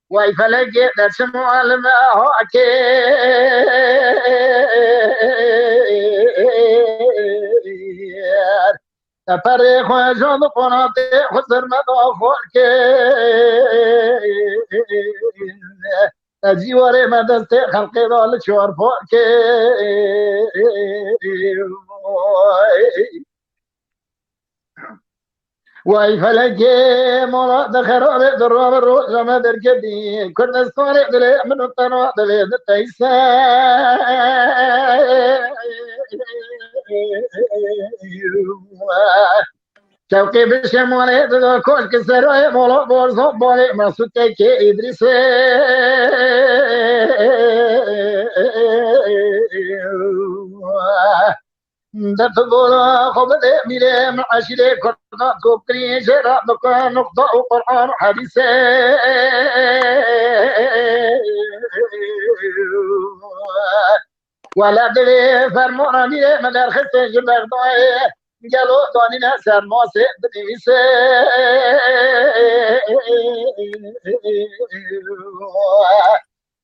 وای فلگی دستم علم هاکی پری خوشان قناتی خسر مدافع که جیواری مدست خلقی دال چور پا که وای فلکی مراد خراب دراب رو جمع در کدی کردستان دل من تنها دل تیسا شوقی بشمونه دو کش که سرای مولا برزا بالی مسود که ادریس دت بولا خبر میره معاشره کرد کوکری جرا دکان نقطه و قرآن و حدیث ولا دلی فرمان میره مدر خسته جبر دوای گلو دانی نه سرماسه بنویسه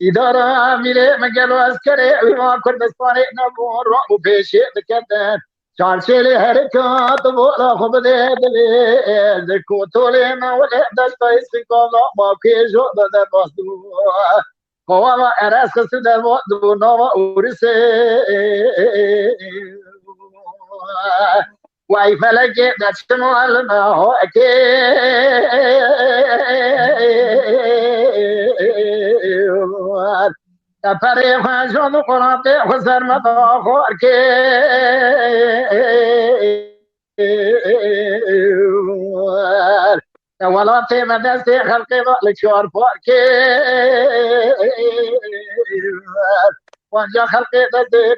اداره میره مگلو اسکره ما کردستان نبود رو پیشه بکردن چارچلی حرکات بولا خوب دلی دکو تولی نوله دستای سکالا با پیشو داده باستو قوام عرص خسته در دو نام اورسه وای فلکی دستم علم هاکی پری خوشان قناتی خسر مدافع که ولاتي مدرسة خلقي ضل شور فوقي وانجا خلقي دسي